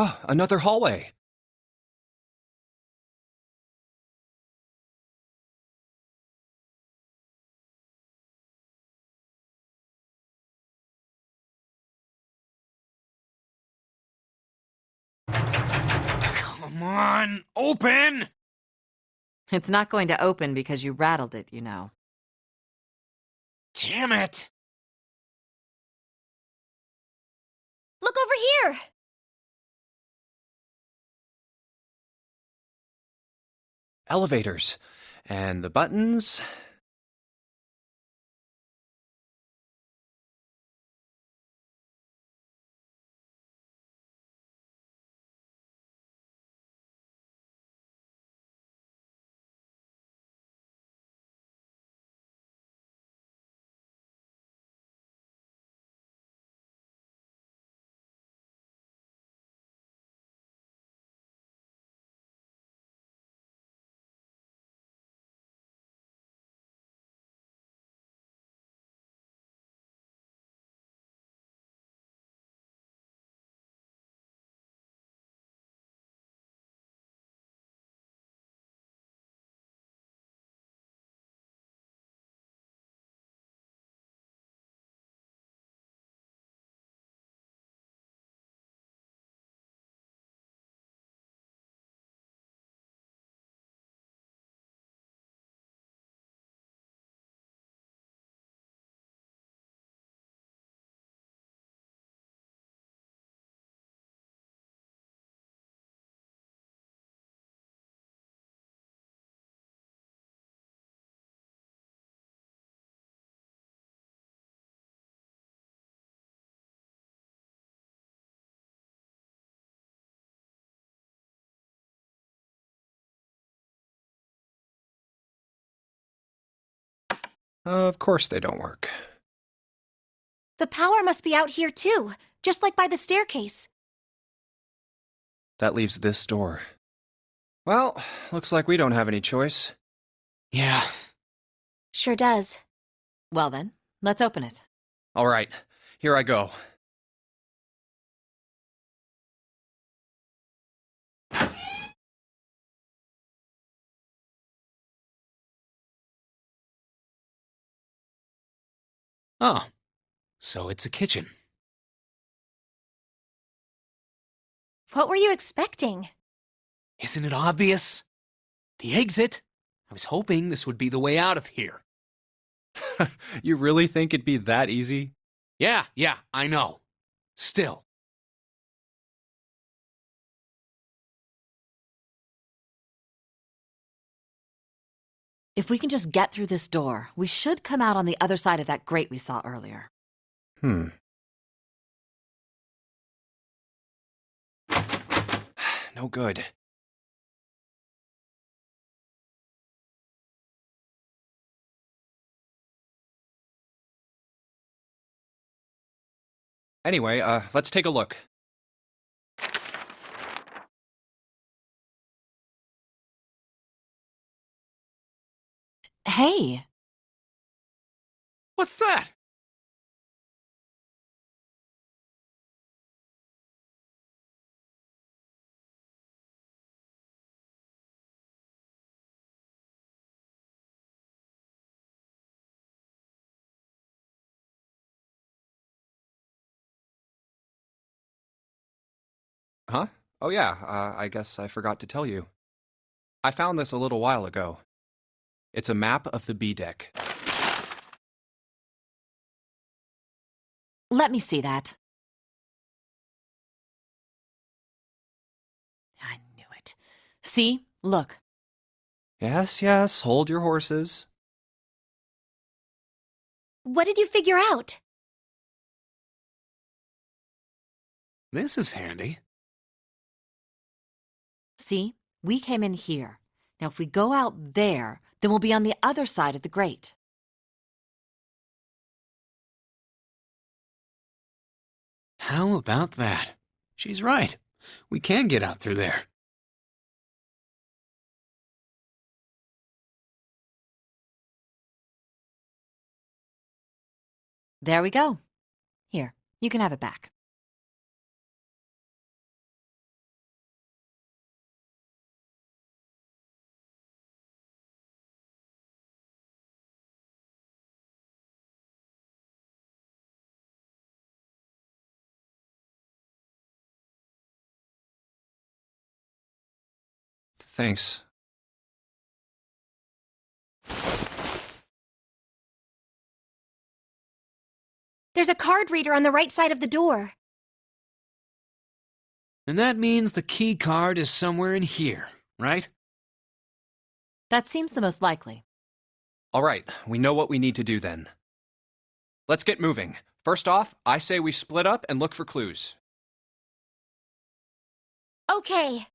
Oh, another hallway. Come on, open! It's not going to open because you rattled it, you know. Damn it! Look over here! Elevators. And the buttons. Of course they don't work. The power must be out here too, just like by the staircase. That leaves this door. Well, looks like we don't have any choice. Yeah. Sure does. Well then, let's open it. All right, here I go. Oh, so it's a kitchen. What were you expecting? Isn't it obvious? The exit. I was hoping this would be the way out of here. You really think it'd be that easy? Yeah, I know. Still. If we can just get through this door, we should come out on the other side of that grate we saw earlier. No good. Anyway, let's take a look. Hey! What's that? Huh? Oh yeah, I guess I forgot to tell you. I found this a little while ago. It's a map of the B deck. Let me see that. I knew it. See? Look. Yes, yes, hold your horses. What did you figure out? This is handy. See? We came in here. Now, if we go out there, then we'll be on the other side of the grate. How about that? She's right. We can get out through there. There we go. Here, you can have it back. Thanks. There's a card reader on the right side of the door. And that means the key card is somewhere in here, right? That seems the most likely. All right, we know what we need to do then. Let's get moving. First off, I say we split up and look for clues. Okay.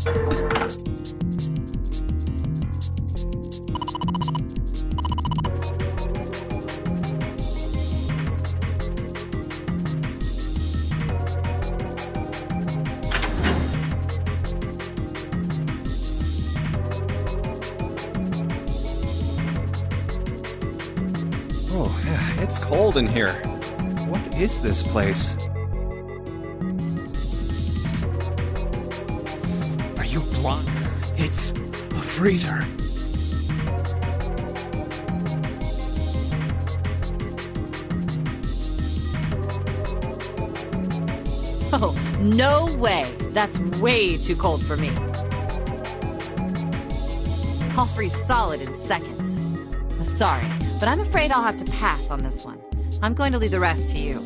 Oh, it's cold in here. What is this place? Are you blind? It's a freezer. Oh, no way. That's way too cold for me. I'll freeze solid in seconds. Sorry, but I'm afraid I'll have to pass on this one. I'm going to leave the rest to you.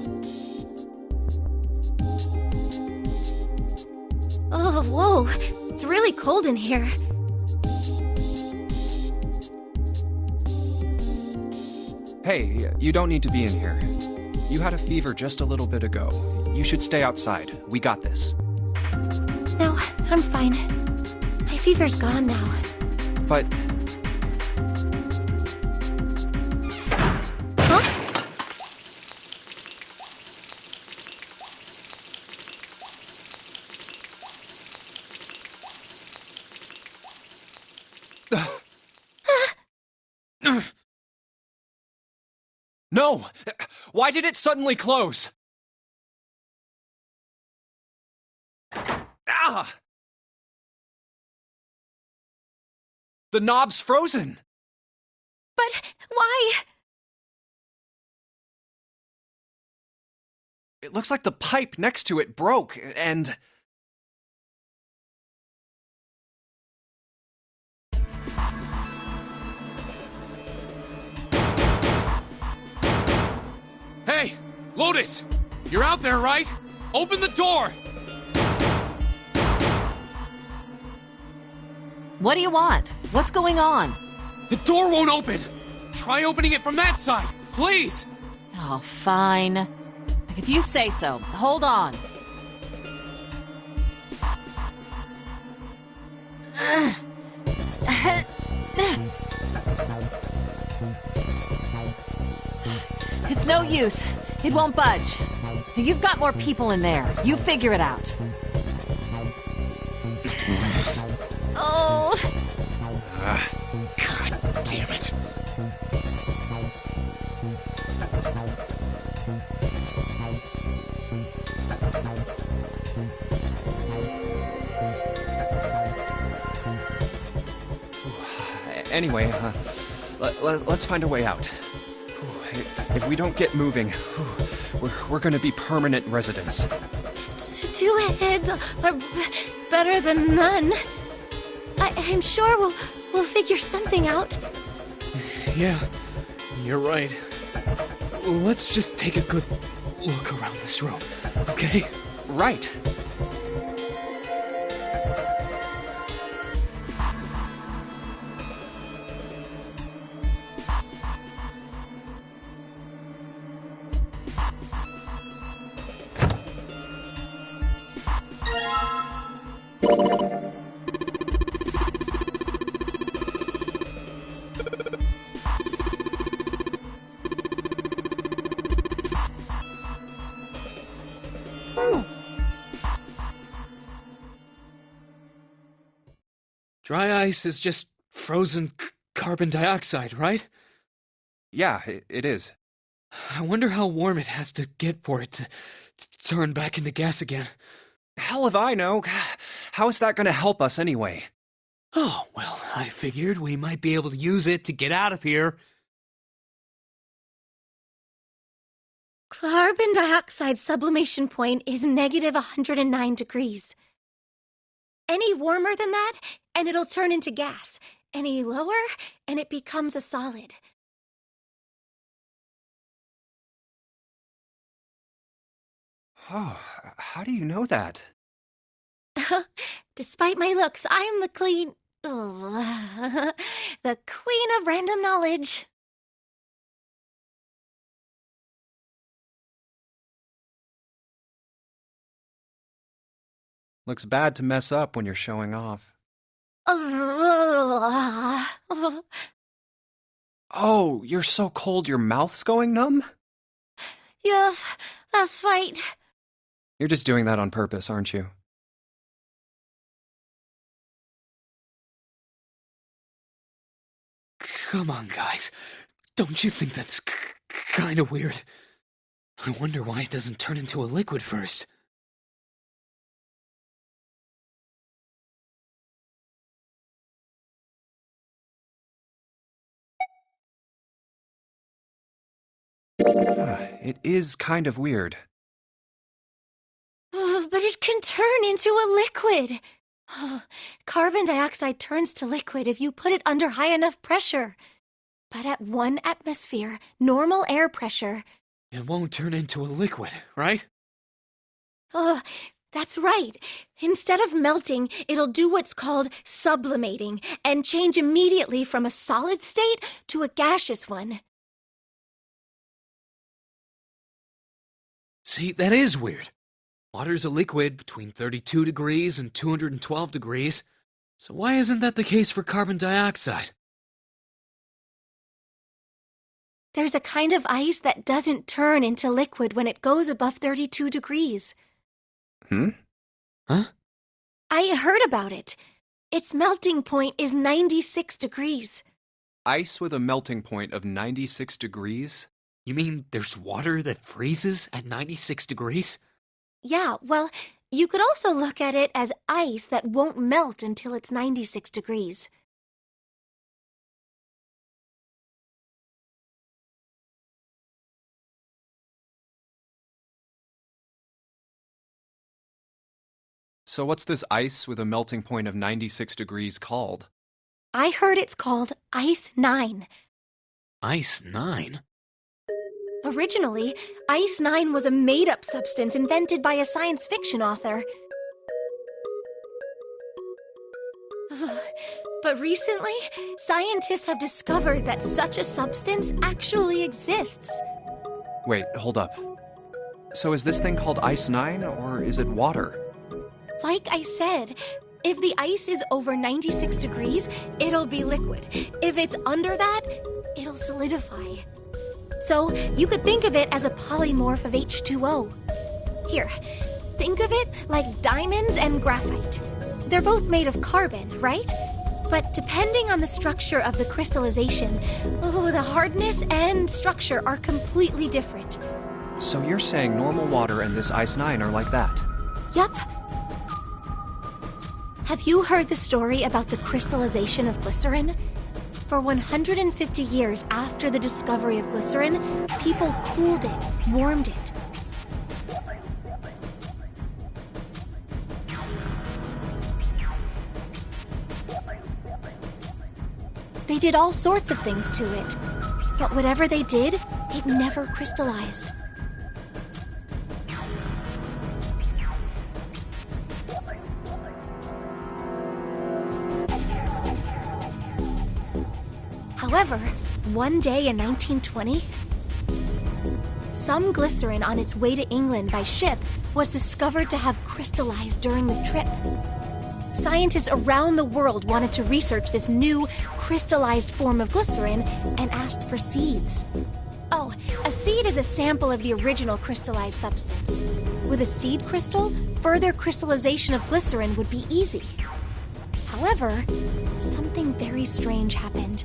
Oh, whoa. It's really cold in here. Hey, you don't need to be in here. You had a fever just a little bit ago. You should stay outside. We got this. No, I'm fine. My fever's gone now. But Huh? no! Why did it suddenly close? Ah! The knob's frozen! But why? It looks like the pipe next to it broke, and... Hey, Lotus! You're out there, right? Open the door! What do you want? What's going on? The door won't open! Try opening it from that side, please! Oh, fine. If you say so. Hold on. It's no use. It won't budge. You've got more people in there. You figure it out. Oh. God damn it. Anyway, let's find a way out. If we don't get moving, we're gonna be permanent residents. Two heads are better than none. I'm sure we'll figure something out. Yeah, you're right. Let's just take a good look around this room, okay? Right. Dry ice is just frozen carbon dioxide, right? Yeah, it is. I wonder how warm it has to get for it to turn back into gas again. Hell if I know. How is that gonna help us anyway? Oh, well, I figured we might be able to use it to get out of here. Carbon dioxide sublimation point is negative 109 degrees. Any warmer than that, and it'll turn into gas. Any lower, and it becomes a solid. Oh, how do you know that? Despite my looks, I'm the clean... Oh, the queen of random knowledge. Looks bad to mess up when you're showing off. Oh, you're so cold your mouth's going numb? Yes, that's right. You're just doing that on purpose, aren't you? Come on, guys. Don't you think that's kind of weird? I wonder why it doesn't turn into a liquid first. It is kind of weird. But it can turn into a liquid. Carbon dioxide turns to liquid if you put it under high enough pressure. But at 1 atmosphere, normal air pressure... It won't turn into a liquid, right? That's right. Instead of melting, it'll do what's called sublimating and change immediately from a solid state to a gaseous one. See, that is weird. Water's a liquid between 32 degrees and 212 degrees. So why isn't that the case for carbon dioxide? There's a kind of ice that doesn't turn into liquid when it goes above 32 degrees. Huh? I heard about it. Its melting point is 96 degrees. Ice with a melting point of 96 degrees? You mean there's water that freezes at 96 degrees? Yeah, well, you could also look at it as ice that won't melt until it's 96 degrees. So what's this ice with a melting point of 96 degrees called? I heard it's called Ice 9. Ice 9? Originally, Ice 9 was a made-up substance invented by a science fiction author. But recently, scientists have discovered that such a substance actually exists. Wait, hold up. So is this thing called Ice 9, or is it water? Like I said, if the ice is over 96 degrees, it'll be liquid. If it's under that, it'll solidify. So you could think of it as a polymorph of H2O. Here, think of it like diamonds and graphite. They're both made of carbon, right? But depending on the structure of the crystallization, the hardness and structure are completely different. So you're saying normal water and this Ice 9 are like that? Yup. Have you heard the story about the crystallization of glycerin? For 150 years after the discovery of glycerin, people cooled it, warmed it. They did all sorts of things to it, but whatever they did, it never crystallized. However, one day in 1920, some glycerin on its way to England by ship was discovered to have crystallized during the trip. Scientists around the world wanted to research this new crystallized form of glycerin and asked for seeds. Oh, a seed is a sample of the original crystallized substance. With a seed crystal, further crystallization of glycerin would be easy. However, something very strange happened.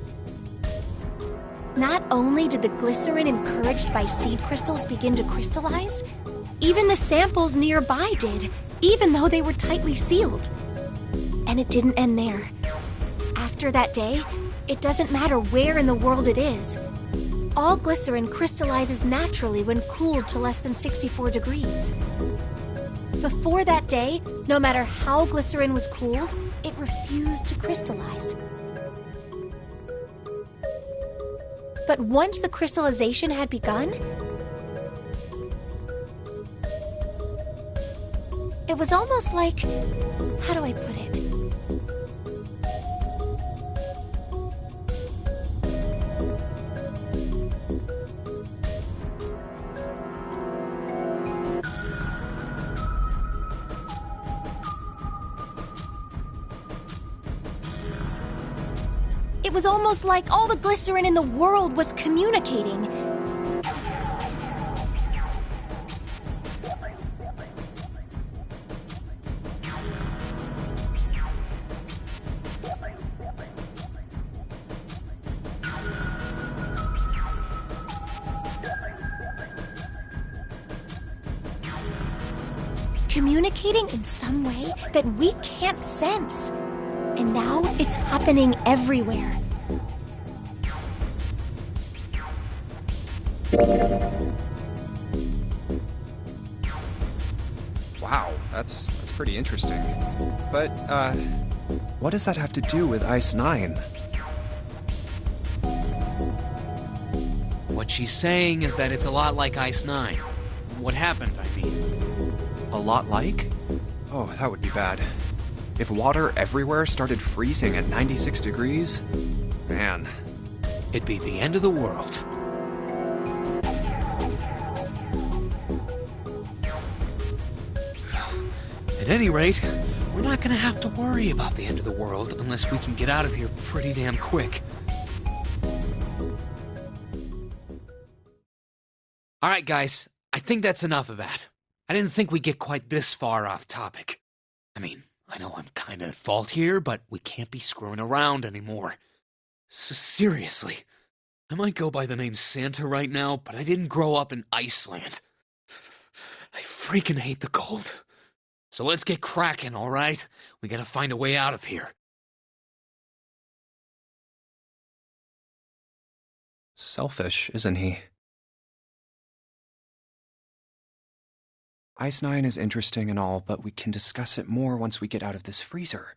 Not only did the glycerin encouraged by seed crystals begin to crystallize, even the samples nearby did, even though they were tightly sealed. And it didn't end there. After that day, it doesn't matter where in the world it is. All glycerin crystallizes naturally when cooled to less than 64 degrees. Before that day, no matter how glycerin was cooled, it refused to crystallize. But once the crystallization had begun, it was almost like, how do I put it? It was almost like all the glycerin in the world was communicating. Communicating in some way that we can't sense. And now it's happening everywhere. Wow, that's pretty interesting. But, what does that have to do with Ice 9? What she's saying is that it's a lot like Ice 9. What happened, I mean. A lot like? Oh, that would be bad. If water everywhere started freezing at 96 degrees, man. It'd be the end of the world. At any rate, we're not gonna have to worry about the end of the world unless we can get out of here pretty damn quick. Alright guys, I think that's enough of that. I didn't think we'd get quite this far off topic. I mean, I know I'm kinda at fault here, but we can't be screwing around anymore. So seriously, I might go by the name Santa right now, but I didn't grow up in Iceland. I freaking hate the cold. So let's get cracking, alright? We gotta find a way out of here. Selfish, isn't he? Ice 9 is interesting and all, but we can discuss it more once we get out of this freezer.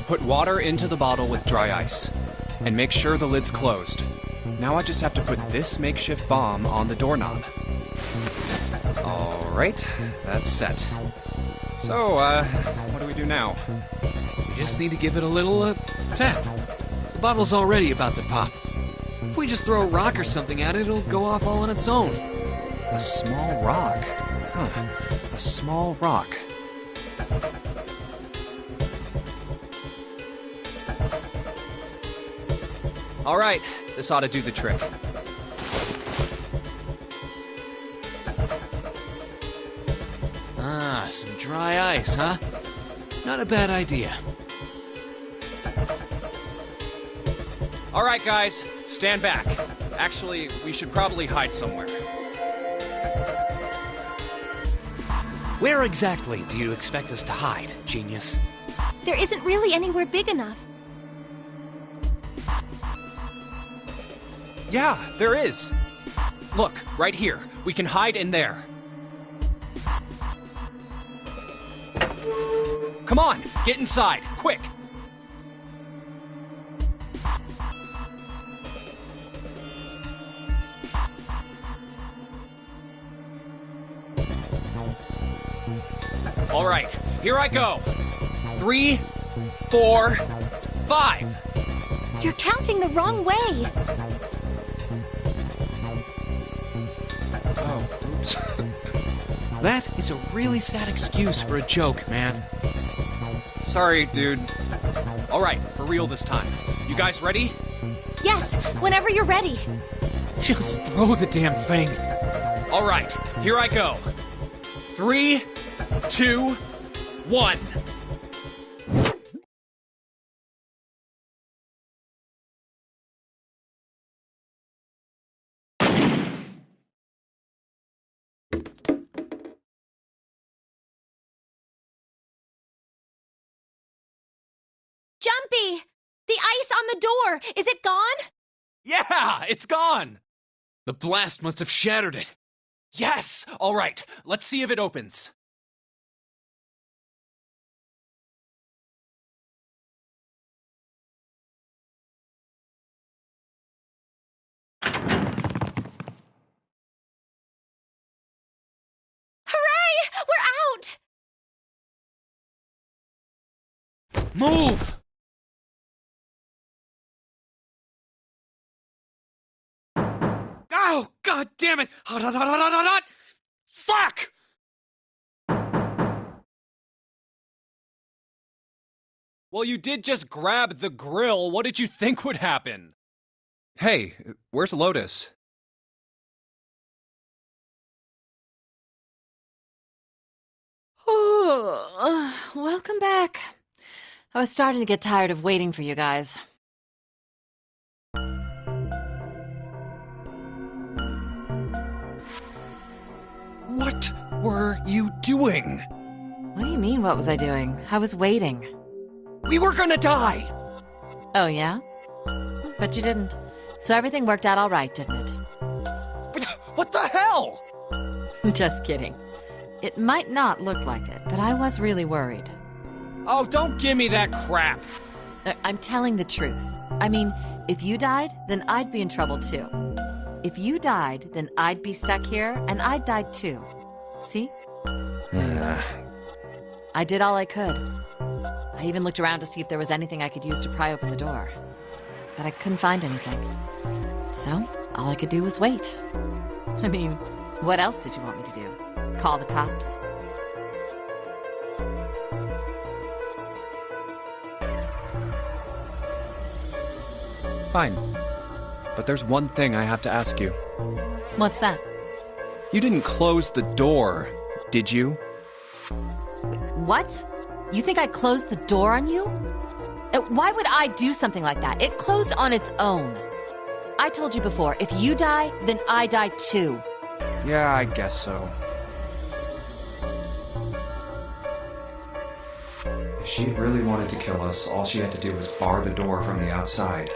Put water into the bottle with dry ice, and make sure the lid's closed. Now I just have to put this makeshift bomb on the doorknob. Alright, that's set. So, what do we do now? We just need to give it a little, tap. The bottle's already about to pop. If we just throw a rock or something at it, it'll go off all on its own. A small rock. Huh. A small rock. Alright, this ought to do the trick. Ah, some dry ice, huh? Not a bad idea. Alright, guys, stand back. Actually, we should probably hide somewhere. Where exactly do you expect us to hide, genius? There isn't really anywhere big enough. Yeah, there is. Look, right here. We can hide in there. Come on, get inside, quick! All right, here I go. 3, 4, 5. You're counting the wrong way. Oh, oops. That is a really sad excuse for a joke, man. Sorry, dude. All right, for real this time. You guys ready? Yes, whenever you're ready. Just throw the damn thing. All right, here I go. 3, 2, 1. Jumpy! The ice on the door! Is it gone? Yeah, it's gone. The blast must have shattered it. Yes! All right, let's see if it opens. Hooray! We're out! Move! Oh, god damn it! Hot, hot, hot, hot, hot, hot, hot! Fuck! Well, you did just grab the grill. What did you think would happen? Hey, where's Lotus? Oh, welcome back. I was starting to get tired of waiting for you guys. were you doing? What do you mean, what was I doing? I was waiting. We were gonna die! Oh, yeah? But you didn't. So everything worked out all right, didn't it? What the hell? Just kidding. It might not look like it, but I was really worried. Oh, don't give me that crap! I'm telling the truth. I mean, if you died, then I'd be in trouble too. If you died, then I'd be stuck here, and I'd die too. See? I did all I could. I even looked around to see if there was anything I could use to pry open the door. But I couldn't find anything. So, all I could do was wait. I mean, what else did you want me to do? Call the cops? Fine. But there's one thing I have to ask you. What's that? You didn't close the door, did you? What? You think I closed the door on you? Why would I do something like that? It closed on its own. I told you before, if you die, then I die too. Yeah, I guess so. If she really wanted to kill us, all she had to do was bar the door from the outside.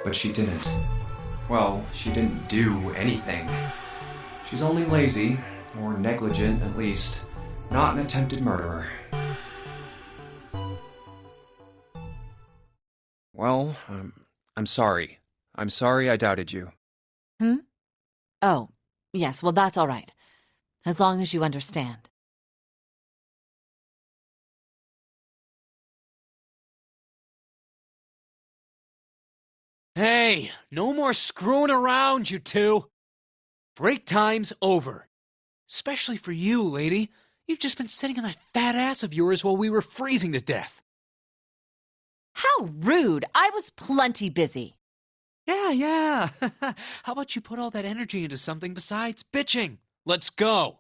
But she didn't. Well, she didn't do anything. She's only lazy, or negligent at least, not an attempted murderer. Well, I'm sorry. I'm sorry I doubted you. Oh, yes, well that's all right. As long as you understand. Hey, no more screwing around, you two. Break time's over. Especially for you, lady. You've just been sitting on that fat ass of yours while we were freezing to death. How rude! I was plenty busy. Yeah. How about you put all that energy into something besides bitching? Let's go.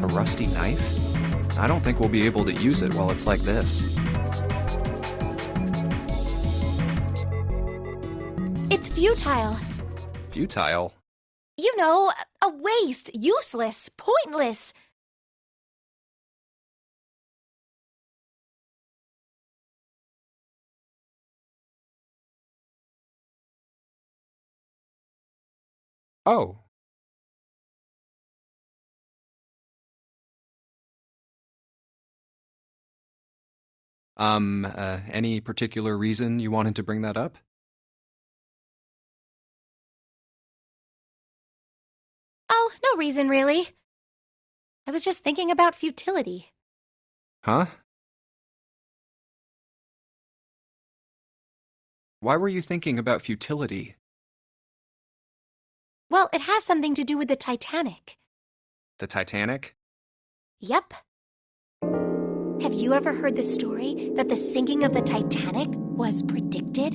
A rusty knife? I don't think we'll be able to use it while it's like this. It's futile. Futile? You know, a waste, useless, pointless. Oh. Any particular reason you wanted to bring that up? Oh, no reason really. I was just thinking about futility. Huh? Why were you thinking about futility? Well, it has something to do with the Titanic. The Titanic? Yep. Have you ever heard the story that the sinking of the Titanic was predicted?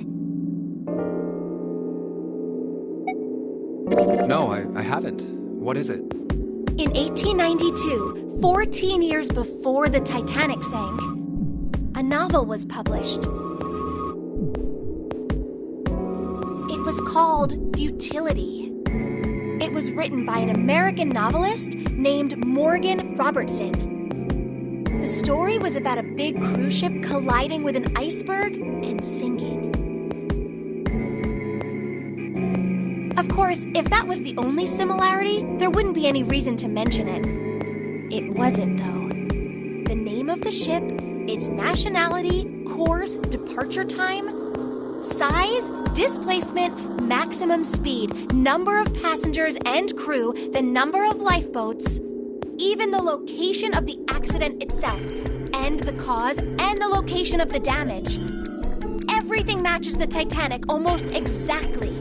No, I haven't. What is it? In 1892, 14 years before the Titanic sank, a novel was published. It was called Futility. It was written by an American novelist named Morgan Robertson. The story was about a big cruise ship colliding with an iceberg and sinking. Of course, if that was the only similarity, there wouldn't be any reason to mention it. It wasn't, though. The name of the ship, its nationality, course, departure time, size, displacement, maximum speed, number of passengers and crew, the number of lifeboats, even the location of the accident itself, and the cause and the location of the damage. Everything matches the Titanic almost exactly.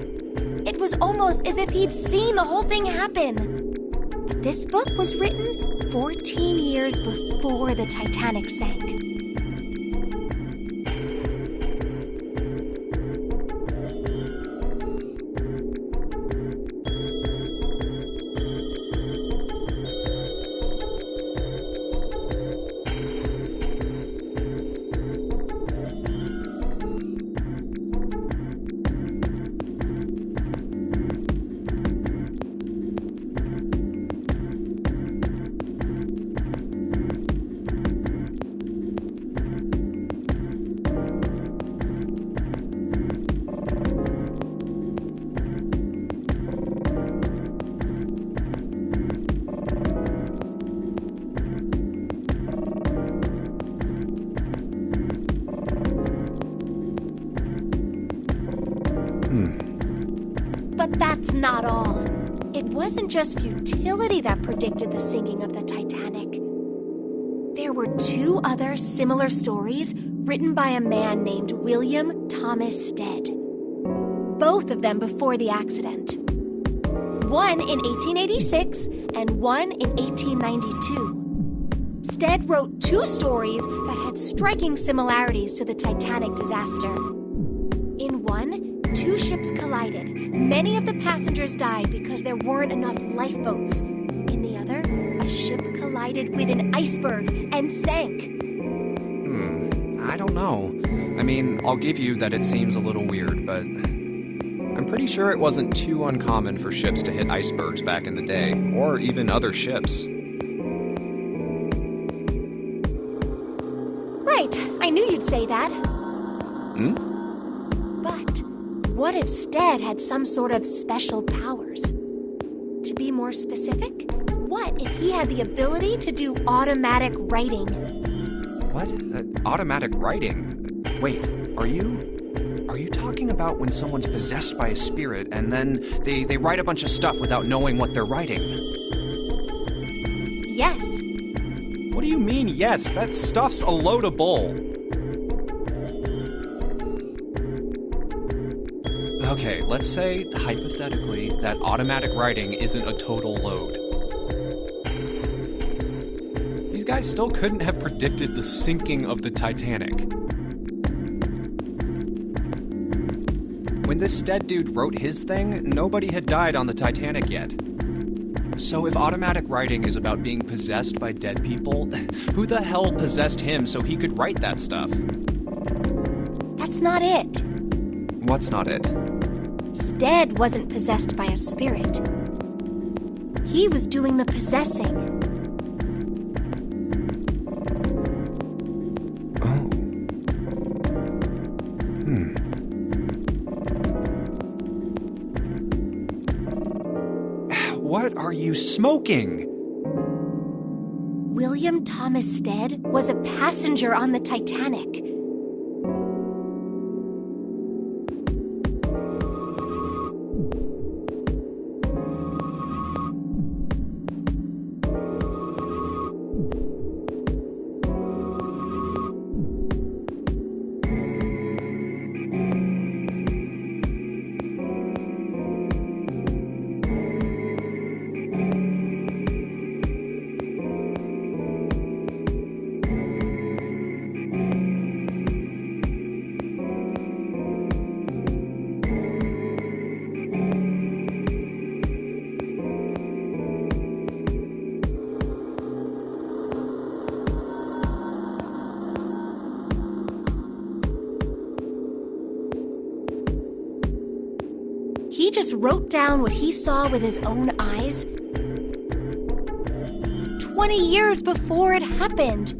It was almost as if he'd seen the whole thing happen. But this book was written 14 years before the Titanic sank. But that's not all. It wasn't just futility that predicted the sinking of the Titanic. There were two other similar stories written by a man named William Thomas Stead. Both of them before the accident. One in 1886 and one in 1892. Stead wrote two stories that had striking similarities to the Titanic disaster. In one, two ships collided. Many of the passengers died because there weren't enough lifeboats. In the other, a ship collided with an iceberg and sank. I don't know. I mean, I'll give you that it seems a little weird, but I'm pretty sure it wasn't too uncommon for ships to hit icebergs back in the day, or even other ships. Right, I knew you'd say that. But what if Stead had some sort of special powers? To be more specific, what if he had the ability to do automatic writing? What? Automatic writing? Wait, are you talking about when someone's possessed by a spirit and then they write a bunch of stuff without knowing what they're writing? Yes. What do you mean, yes? That stuff's a load of bull. Okay, let's say, hypothetically, that automatic writing isn't a total load. These guys still couldn't have predicted the sinking of the Titanic. When this Stead dude wrote his thing, nobody had died on the Titanic yet. So if automatic writing is about being possessed by dead people, who the hell possessed him so he could write that stuff? That's not it. What's not it? Stead wasn't possessed by a spirit. He was doing the possessing. Oh. What are you smoking? William Thomas Stead was a passenger on the Titanic. he just wrote down what he saw with his own eyes 20 years before it happened.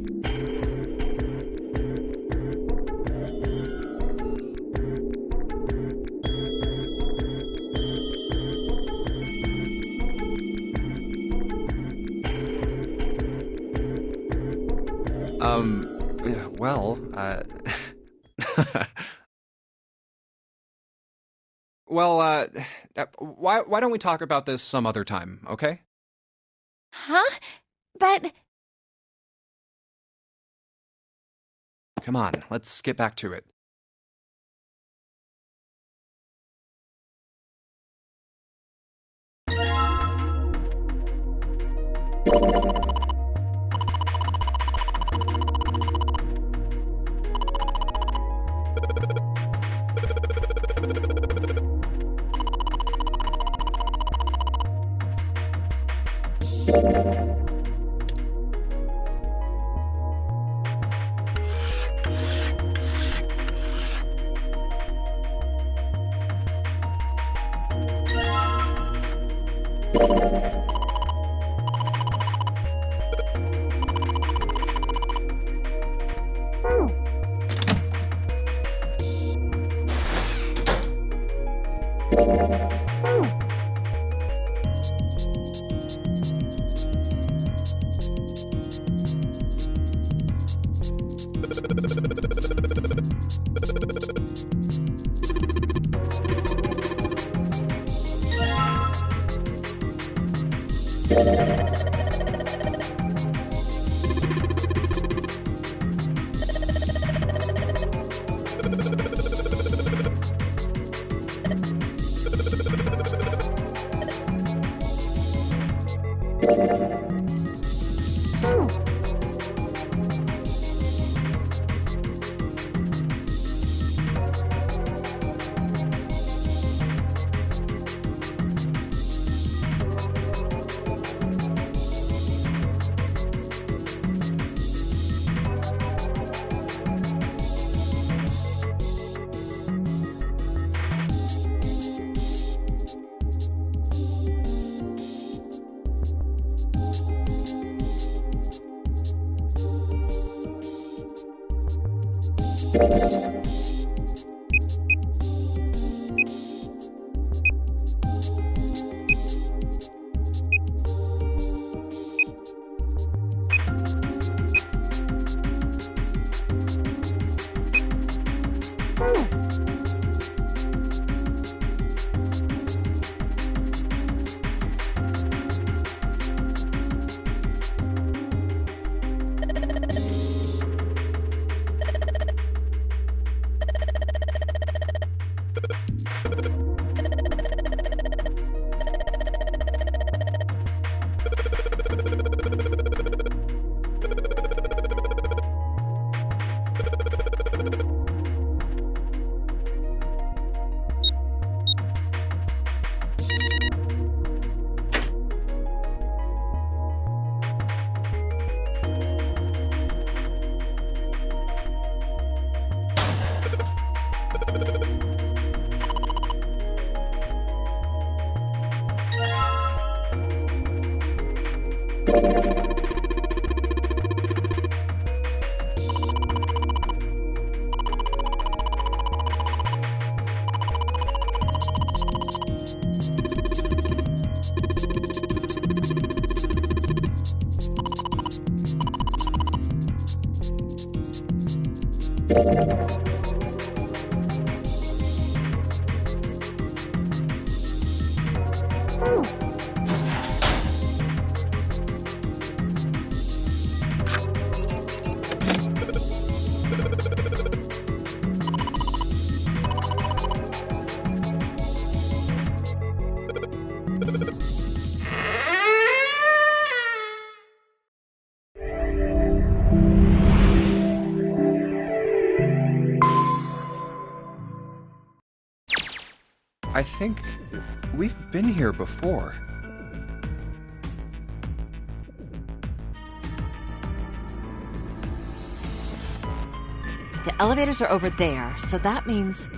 Well, well, why don't we talk about this some other time, okay? Huh? But... Come on, let's get back to it. I think we've been here before. The elevators are over there, so that means...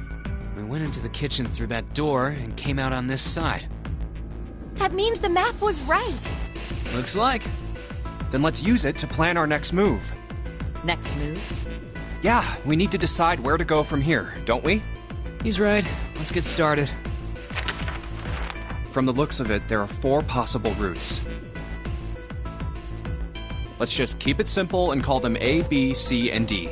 We went into the kitchen through that door and came out on this side. That means the map was right. Looks like. Then let's use it to plan our next move. Next move? Yeah, we need to decide where to go from here, don't we? He's right. Let's get started. From the looks of it, there are 4 possible routes. Let's just keep it simple and call them A, B, C, and D.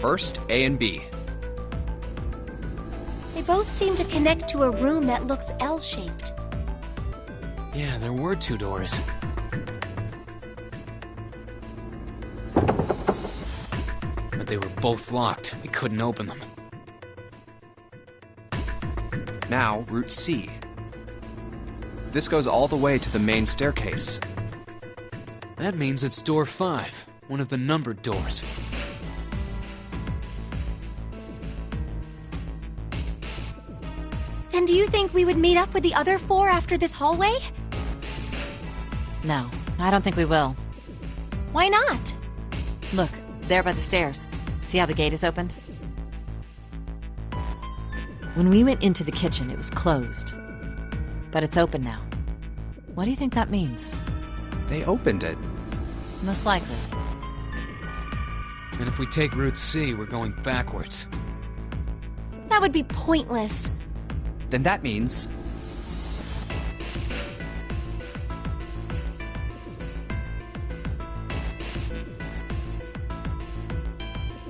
First, A and B. They both seem to connect to a room that looks L-shaped. Yeah, there were 2 doors. But they were both locked. We couldn't open them. Now, Route C. This goes all the way to the main staircase. That means it's door 5, one of the numbered doors. Then do you think we would meet up with the other 4 after this hallway? No, I don't think we will. Why not? Look, there by the stairs. See how the gate is opened? When we went into the kitchen, it was closed. But it's open now. What do you think that means? They opened it. Most likely. And if we take Route C, we're going backwards. That would be pointless. Then that means...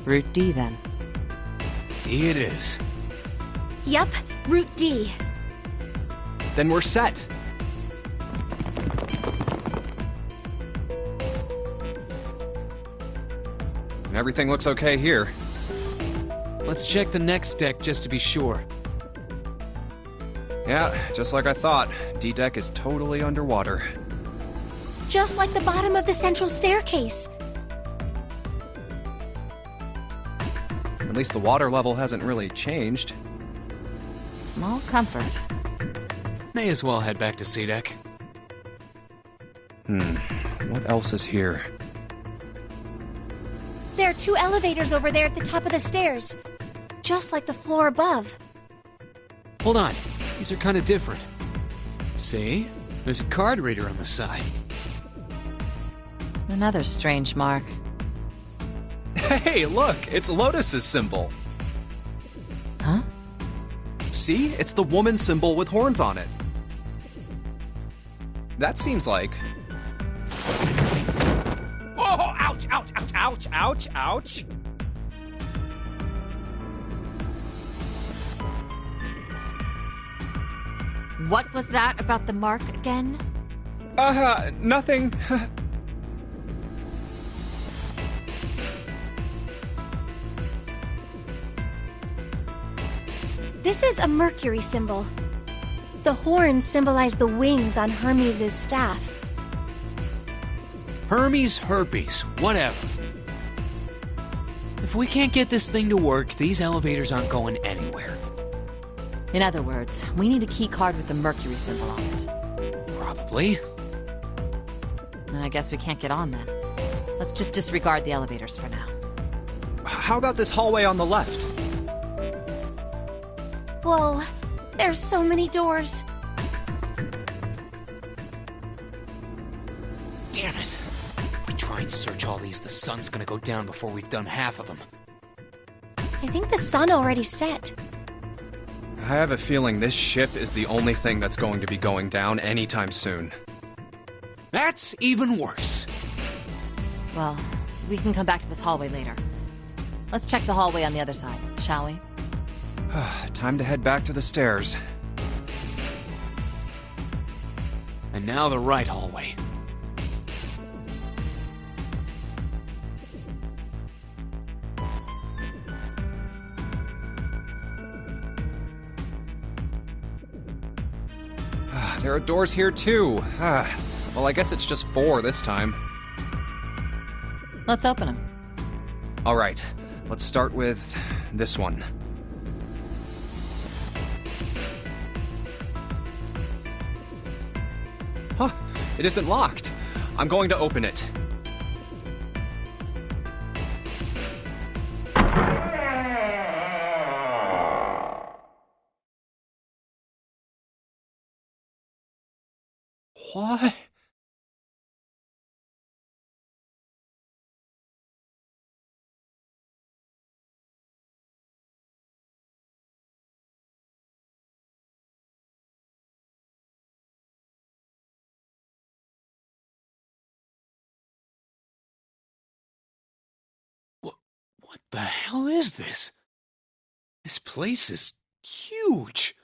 Route D, then. D it is. Yep, Route D. Then we're set. Everything looks okay here. Let's check the next deck just to be sure. Yeah, just like I thought. D-Deck is totally underwater. Just like the bottom of the central staircase. At least the water level hasn't really changed. Small comfort. May as well head back to C-Deck. What else is here? There are 2 elevators over there at the top of the stairs. Just like the floor above. Hold on. These are kind of different. See? There's a card reader on the side. Another strange mark. Hey, look! It's Lotus's symbol. Huh? See? It's the woman symbol with horns on it. That seems like... Oh! Ouch! Ouch! Ouch! Ouch! Ouch! Ouch! What was that about the mark again? Nothing. This is a Mercury symbol. The horns symbolize the wings on Hermes' staff. Hermes, herpes, whatever. If we can't get this thing to work, these elevators aren't going anywhere. In other words, we need a key card with the Mercury symbol on it. Probably. I guess we can't get on then. Let's just disregard the elevators for now. How about this hallway on the left? Whoa, there's so many doors. Damn it. If we try and search all these, the sun's gonna go down before we've done half of them. I think the sun already set. I have a feeling this ship is the only thing that's going to be going down anytime soon. That's even worse. Well, we can come back to this hallway later. Let's check the hallway on the other side, shall we? Time to head back to the stairs. And now the right hallway. There are doors here too. Well, I guess it's just 4 this time. Let's open them. All right, let's start with this one. Huh, it isn't locked. I'm going to open it. What? What the hell is this? This place is huge.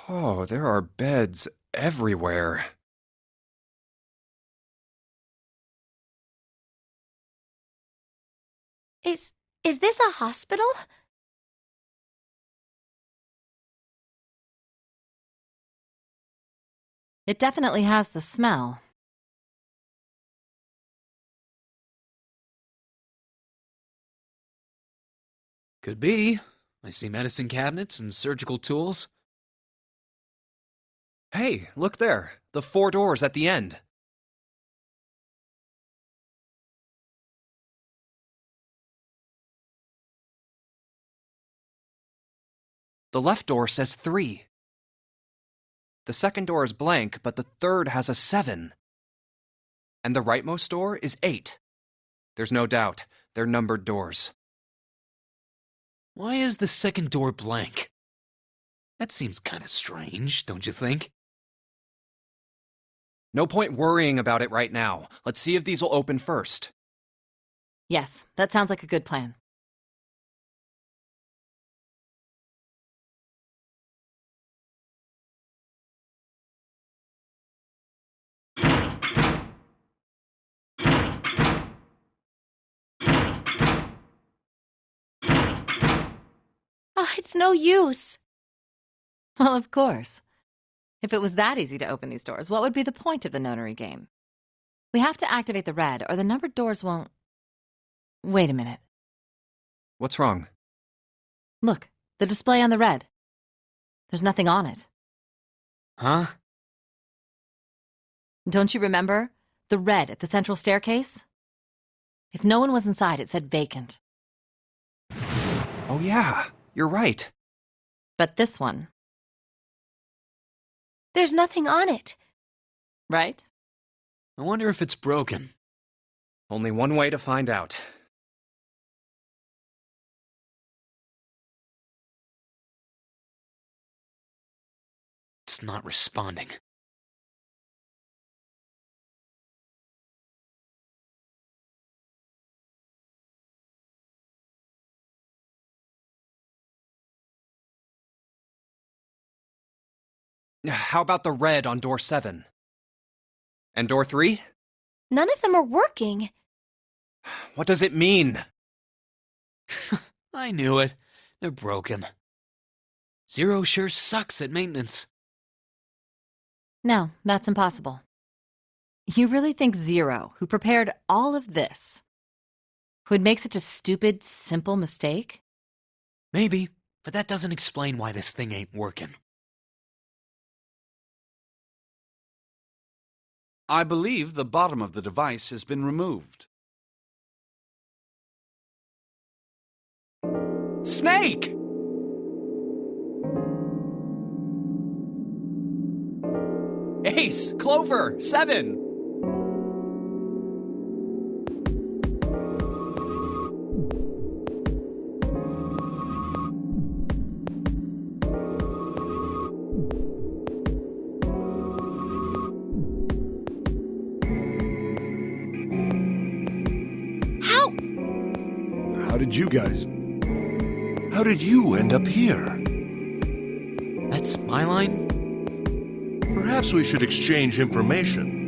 Oh, there are beds everywhere. Is this a hospital? It definitely has the smell. Could be. I see medicine cabinets and surgical tools. Hey, look there. The 4 doors at the end. The left door says 3. The second door is blank, but the third has a 7. And the rightmost door is 8. There's no doubt. They're numbered doors. Why is the second door blank? That seems kind of strange, don't you think? No point worrying about it right now. Let's see if these will open first. Yes, that sounds like a good plan. Oh, it's no use. Well, of course. If it was that easy to open these doors, what would be the point of the Nonary game? We have to activate the red, or the numbered doors won't... Wait a minute. What's wrong? Look, the display on the red. There's nothing on it. Huh? Don't you remember? The red at the central staircase? If no one was inside, it said vacant. Oh yeah, you're right. But this one, There's nothing on it. right? I wonder if it's broken. Only one way to find out. It's not responding. How about the red on door 7? And door 3? None of them are working. What does it mean? I knew it. They're broken. Zero sure sucks at maintenance. No, that's impossible. You really think Zero, who prepared all of this, would make such a stupid, simple mistake? Maybe, but that doesn't explain why this thing ain't working. I believe the bottom of the device has been removed. Snake! Ace! Clover! 7! How? How did you end up here? That's my line? Perhaps we should exchange information.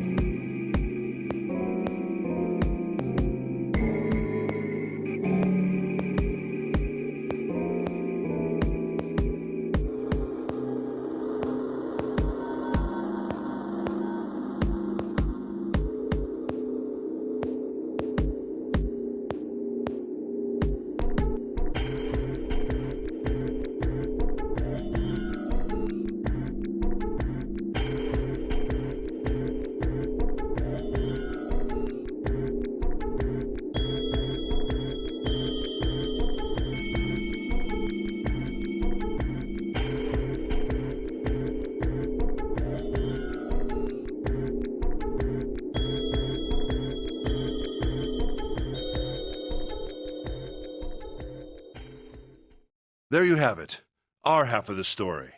There you have it. Our half of the story.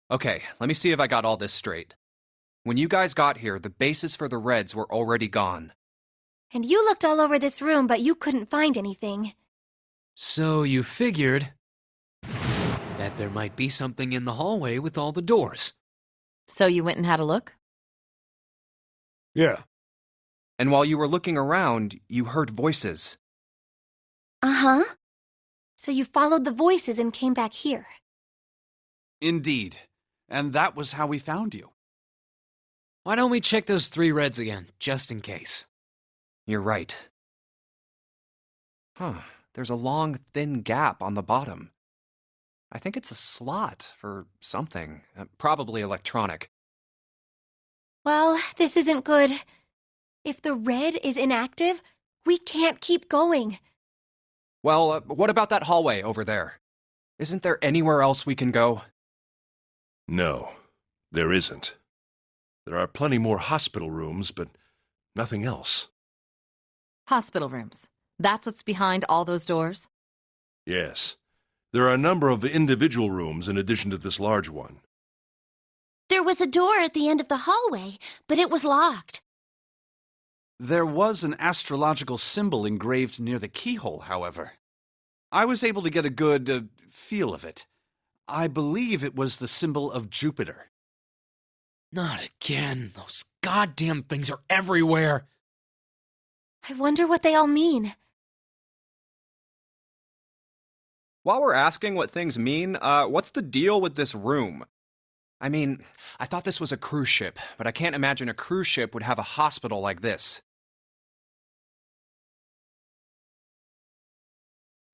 Okay, let me see if I got all this straight. When you guys got here, the bases for the Reds were already gone. And you looked all over this room, but you couldn't find anything. So you figured that there might be something in the hallway with all the doors. So you went and had a look? Yeah. And while you were looking around, you heard voices. Uh-huh. So you followed the voices and came back here. Indeed. And that was how we found you. Why don't we check those 3 Reds again, just in case? You're right. Huh, there's a long, thin gap on the bottom. I think it's a slot for something, probably electronic. Well, this isn't good. If the red is inactive, we can't keep going. Well, what about that hallway over there? Isn't there anywhere else we can go? No, there isn't. There are plenty more hospital rooms, but nothing else. Hospital rooms. That's what's behind all those doors? Yes. There are a number of individual rooms in addition to this large one. There was a door at the end of the hallway, but it was locked. There was an astrological symbol engraved near the keyhole, however. I was able to get a good feel of it. I believe it was the symbol of Jupiter. Not again. Those goddamn things are everywhere. I wonder what they all mean. While we're asking what things mean, what's the deal with this room? I mean, I thought this was a cruise ship, but I can't imagine a cruise ship would have a hospital like this.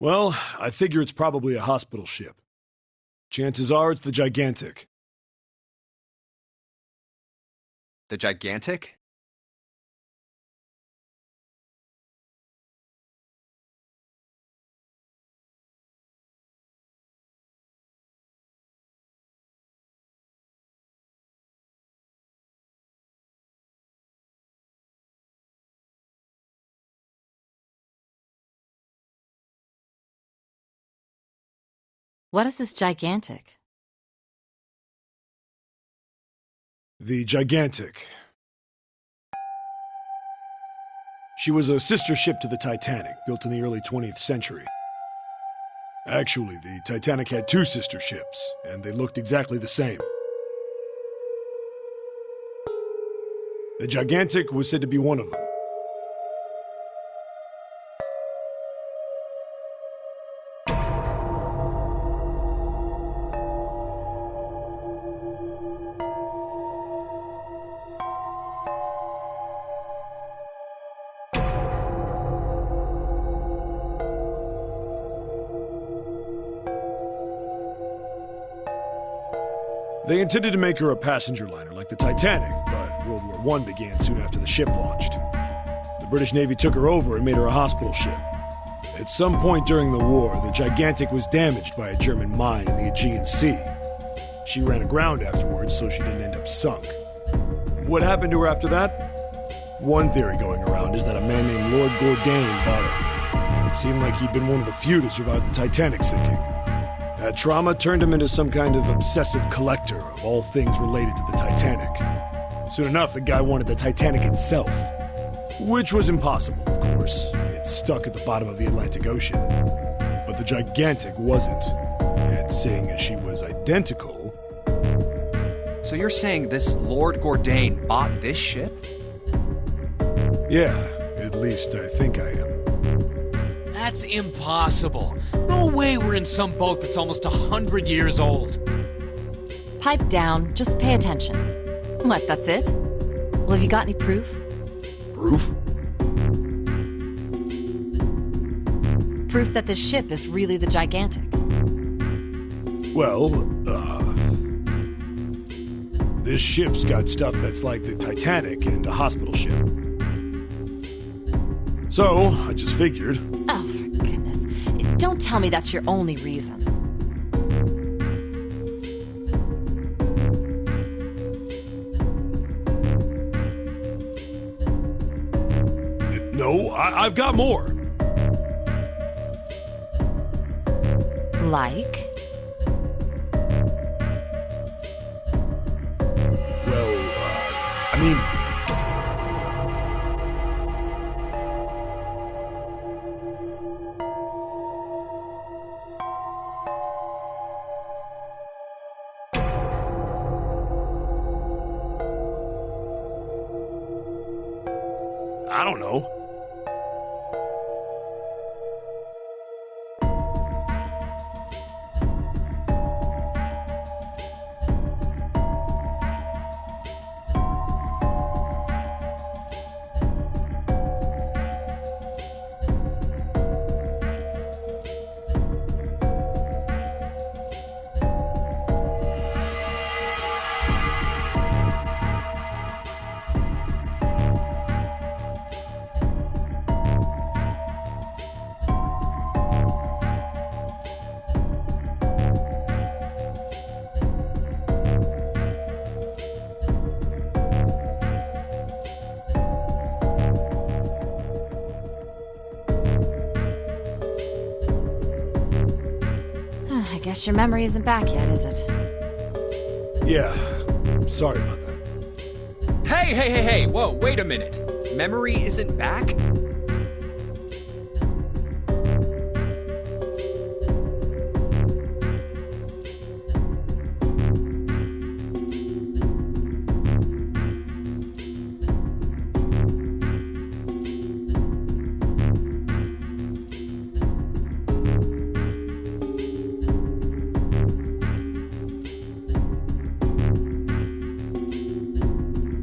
Well, I figure it's probably a hospital ship. Chances are it's the Gigantic. The Gigantic? What is this Gigantic? The Gigantic. She was a sister ship to the Titanic, built in the early 20th century. Actually, the Titanic had 2 sister ships, and they looked exactly the same. The Gigantic was said to be one of them. They intended to make her a passenger liner like the Titanic, but World War I began soon after the ship launched. The British Navy took her over and made her a hospital ship. At some point during the war, the Gigantic was damaged by a German mine in the Aegean Sea. She ran aground afterwards, so she didn't end up sunk. What happened to her after that? One theory going around is that a man named Lord Gourdain bought her. It seemed like he'd been one of the few to survive the Titanic sinking. That trauma turned him into some kind of obsessive collector of all things related to the Titanic. Soon enough, the guy wanted the Titanic itself. Which was impossible, of course. It's stuck at the bottom of the Atlantic Ocean. But the Gigantic wasn't. And seeing as she was identical... So you're saying this Lord Gourdain bought this ship? Yeah, at least I think I am. That's impossible. No way we're in some boat that's almost 100 years old. Pipe down, just pay attention. What, that's it? Well, have you got any proof? Proof? Proof that this ship is really the Gigantic. Well, this ship's got stuff that's like the Titanic and a hospital ship. So, I just figured. Oh, for goodness. Don't tell me that's your only reason. I've got more. Like? Well, I mean... I don't know. I guess your memory isn't back yet, is it? Yeah, sorry about that. Hey, whoa, wait a minute. Memory isn't back?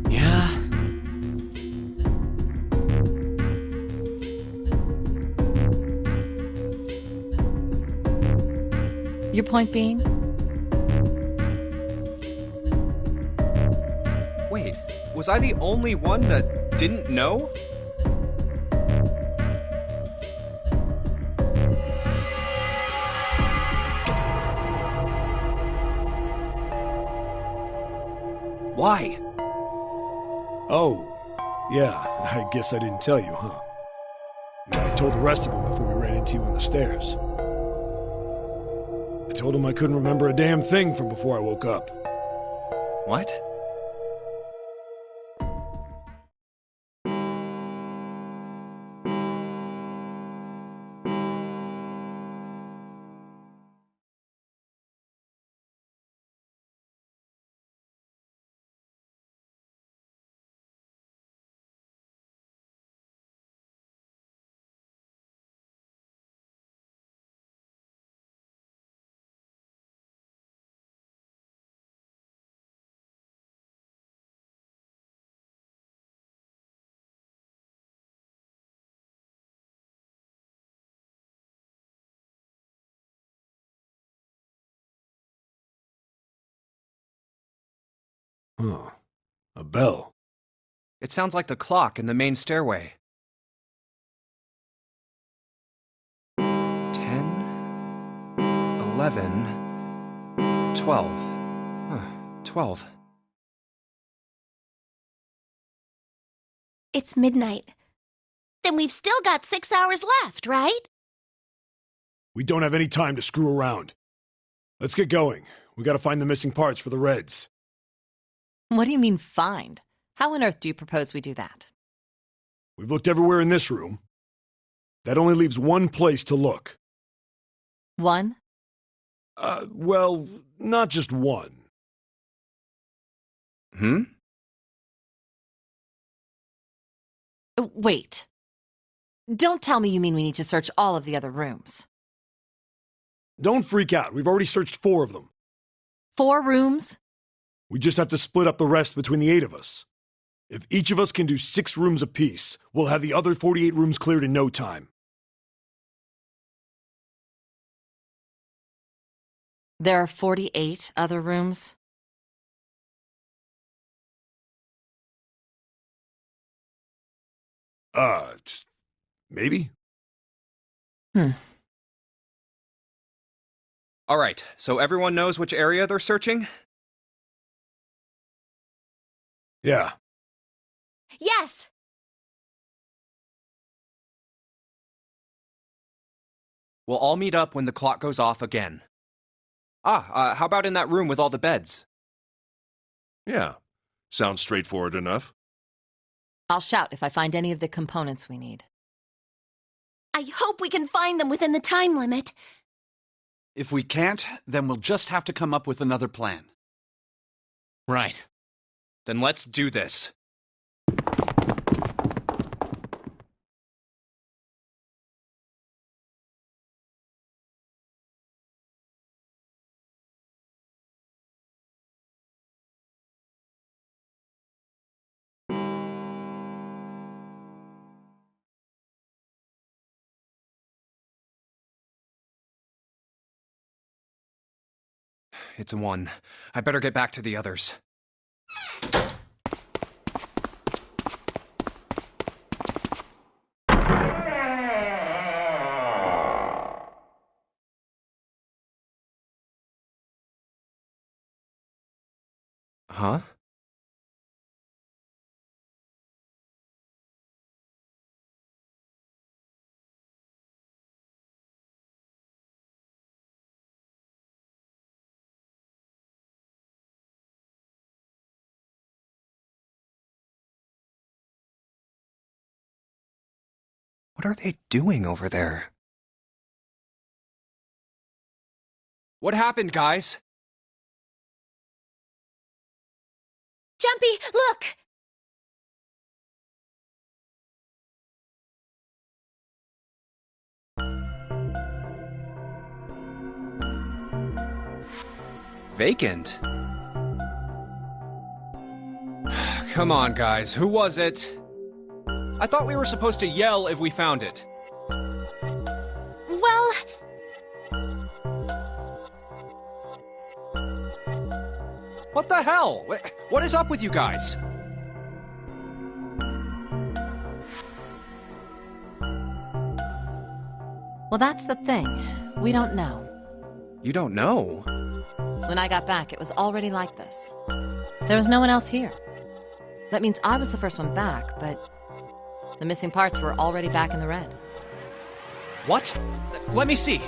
Yeah. Your point being? Wait, was I the only one that didn't know? Why? Oh, yeah, I guess I didn't tell you, huh? I told the rest of them before we ran into you on the stairs. I told them I couldn't remember a damn thing from before I woke up. What? Huh. A bell. It sounds like the clock in the main stairway. 10, 11, 12. Huh, 12. It's midnight. Then we've still got 6 hours left, right? We don't have any time to screw around. Let's get going. We gotta find the missing parts for the Reds. What do you mean, find? How on earth do you propose we do that? We've looked everywhere in this room. That only leaves one place to look. One? Well, not just one. Hmm? Wait. Don't tell me you mean we need to search all of the other rooms. Don't freak out. We've already searched 4 of them. 4 rooms? We just have to split up the rest between the 8 of us. If each of us can do 6 rooms apiece, we'll have the other 48 rooms cleared in no time. There are 48 other rooms? Maybe? All right, so everyone knows which area they're searching? Yeah. Yes! We'll all meet up when the clock goes off again. How about in that room with all the beds? Yeah, sounds straightforward enough. I'll shout if I find any of the components we need. I hope we can find them within the time limit. If we can't, then we'll just have to come up with another plan. Right. Then let's do this. It's 1. I better get back to the others. Huh? What are they doing over there? What happened, guys? Jumpy, look! Vacant. Come on, guys. Who was it? I thought we were supposed to yell if we found it. Well, What the hell? What is up with you guys? Well, that's the thing. We don't know. You don't know? When I got back, it was already like this. There was no one else here. That means I was the first one back, but the missing parts were already back in the red. What? Let me see.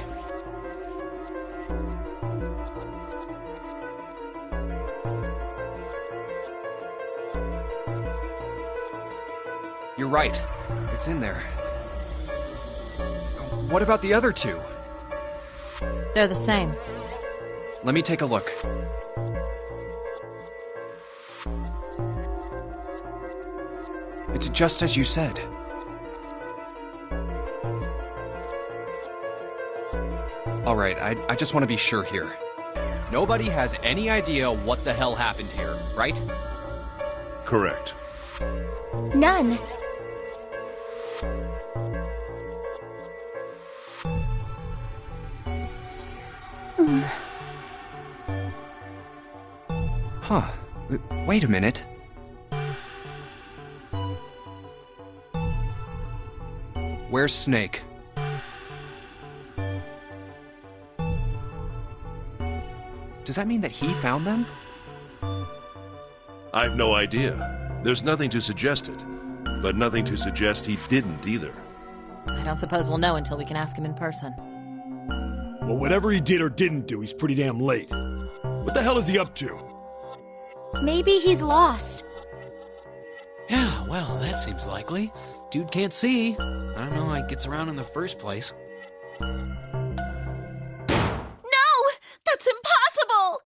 You're right. It's in there. What about the other 2? They're the same. Let me take a look. It's just as you said. Alright, I just want to be sure here. Nobody has any idea what the hell happened here, right? Correct. none. Huh. Wait a minute. Where's Snake? Does that mean that he found them? I've no idea. There's nothing to suggest it, but nothing to suggest he didn't either. I don't suppose we'll know until we can ask him in person. Well, whatever he did or didn't do, he's pretty damn late. What the hell is he up to? Maybe he's lost. Yeah, well, that seems likely. Dude can't see. I don't know how he gets around in the first place. No! That's impossible!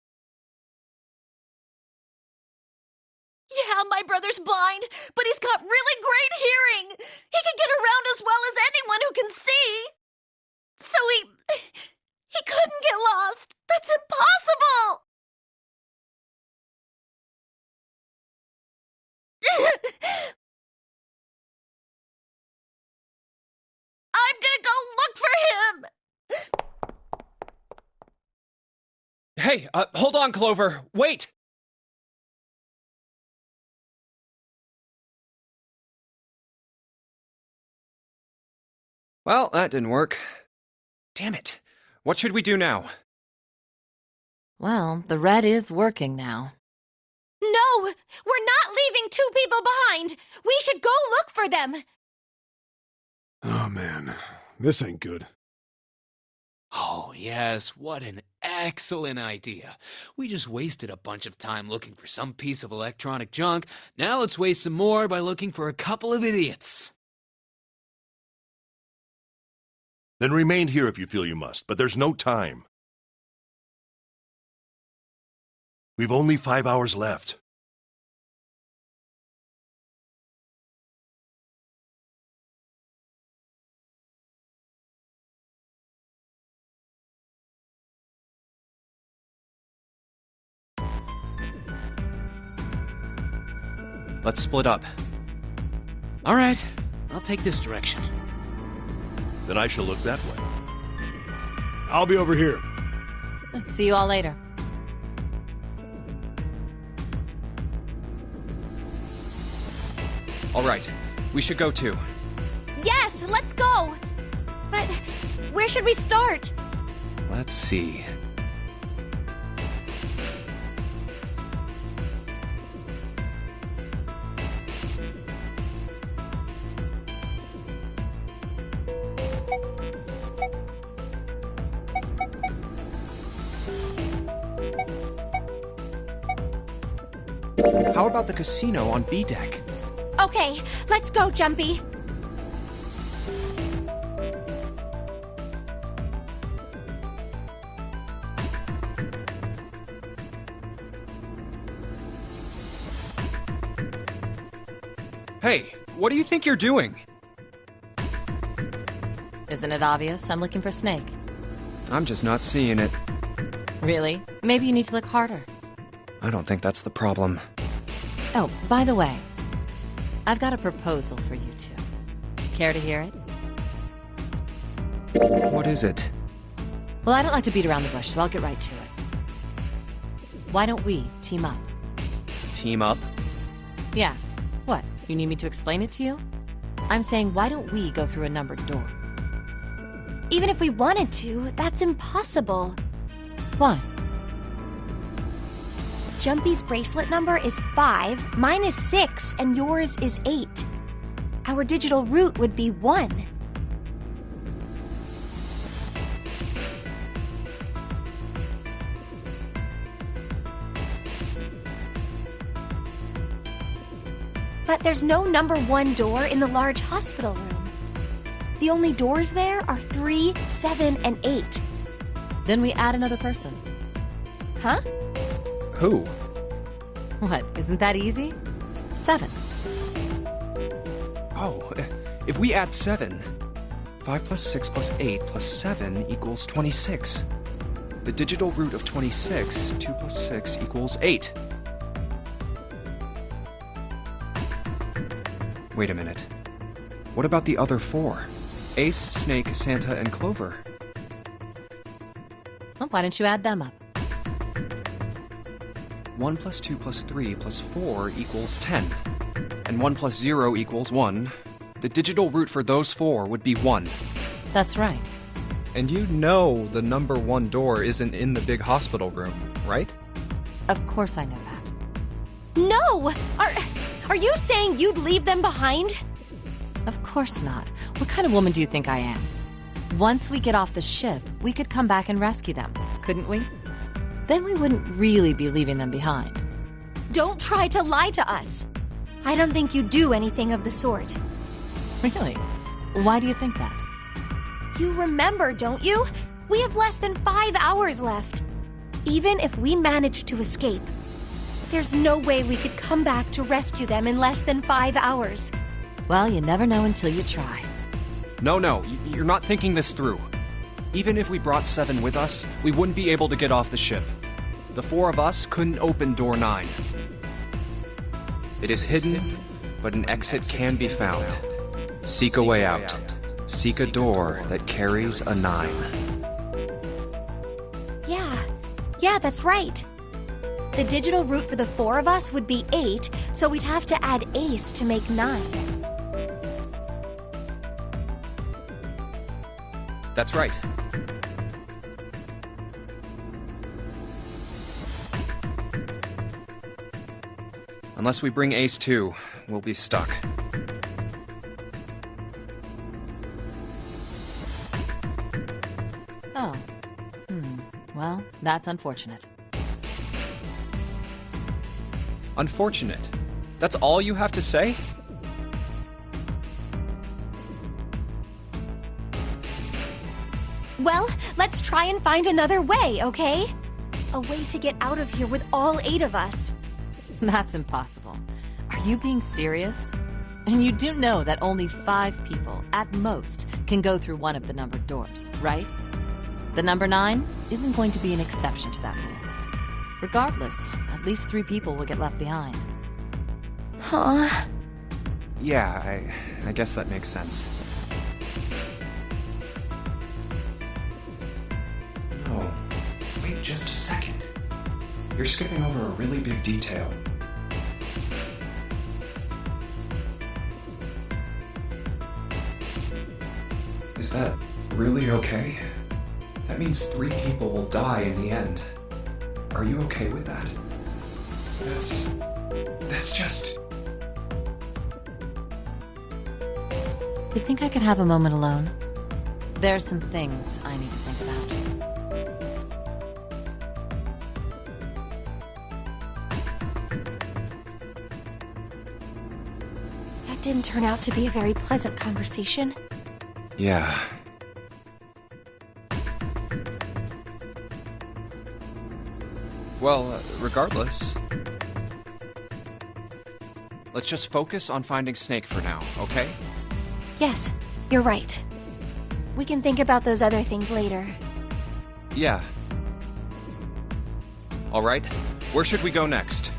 Yeah, my brother's blind, but he's got really great hearing. He can get around as well as anyone who can see. So he couldn't get lost. That's impossible! I'm gonna go look for him! Hey, hold on, Clover. Wait! Well, that didn't work. Damn it. What should we do now? Well, the red is working now. No! We're not leaving 2 people behind! We should go look for them! Oh, man. This ain't good. Oh, yes, what an excellent idea. We just wasted a bunch of time looking for some piece of electronic junk. Now let's waste some more by looking for a couple of idiots. Then remain here if you feel you must, but there's no time. We've only 5 hours left. Let's split up. All right, I'll take this direction. Then I shall look that way. I'll be over here. See you all later. All right, we should go too. Yes, let's go! But where should we start? Let's see. How about the casino on B deck? Okay, let's go, Jumpy. Hey, what do you think you're doing? Isn't it obvious? I'm looking for Snake. I'm just not seeing it. Really? Maybe you need to look harder. I don't think that's the problem. Oh, by the way, I've got a proposal for you two. Care to hear it? What is it? Well, I don't like to beat around the bush, so I'll get right to it. Why don't we team up? Team up? Yeah. What? You need me to explain it to you? I'm saying, why don't we go through a numbered door? Even if we wanted to, that's impossible. Why? Jumpy's bracelet number is 5, mine is 6, and yours is 8. Our digital root would be 1. But there's no number 1 door in the large hospital room. The only doors there are 3, 7, and 8. Then we add another person. Huh? Who? What? Isn't that easy? 7. Oh, if we add 7, 5 plus 6 plus 8 plus 7 equals 26. The digital root of 26, 2 plus 6 equals 8. Wait a minute. What about the other 4? Ace, Snake, Santa, and Clover. Well, why don't you add them up? 1 plus 2 plus 3 plus 4 equals 10. And 1 plus 0 equals 1. The digital root for those 4 would be 1. That's right. And you know the number 1 door isn't in the big hospital room, right? Of course I know that. No! Are you saying you'd leave them behind? Of course not. What kind of woman do you think I am? Once we get off the ship, we could come back and rescue them, couldn't we? Then we wouldn't really be leaving them behind. Don't try to lie to us. I don't think you'd do anything of the sort. Really? Why do you think that? You remember, don't you? We have less than 5 hours left. Even if we manage to escape, there's no way we could come back to rescue them in less than 5 hours. Well, you never know until you try. No, you're not thinking this through. Even if we brought 7 with us, we wouldn't be able to get off the ship. The 4 of us couldn't open door 9. It is hidden, but an exit can be found. Seek a way out. Seek a door that carries a 9. Yeah, that's right. The digital root for the 4 of us would be 8, so we'd have to add Ace to make 9. That's right. Unless we bring Ace too, we'll be stuck. Oh, Well, that's unfortunate. Unfortunate. That's all you have to say? Well, let's try and find another way, okay? A way to get out of here with all 8 of us. That's impossible. Are you being serious? And you do know that only 5 people, at most, can go through one of the numbered doors, right? The number 9 isn't going to be an exception to that rule. Regardless, at least 3 people will get left behind. Huh? Yeah, I guess that makes sense. Oh, wait just a second. You're skipping over a really big detail. Is that really okay? That means 3 people will die in the end. Are you okay with that? That's just... You think I could have a moment alone? There are some things I need to think about. That didn't turn out to be a very pleasant conversation. Yeah. Well, regardless, let's just focus on finding Snake for now, okay? Yes, you're right. We can think about those other things later. Yeah. All right, where should we go next?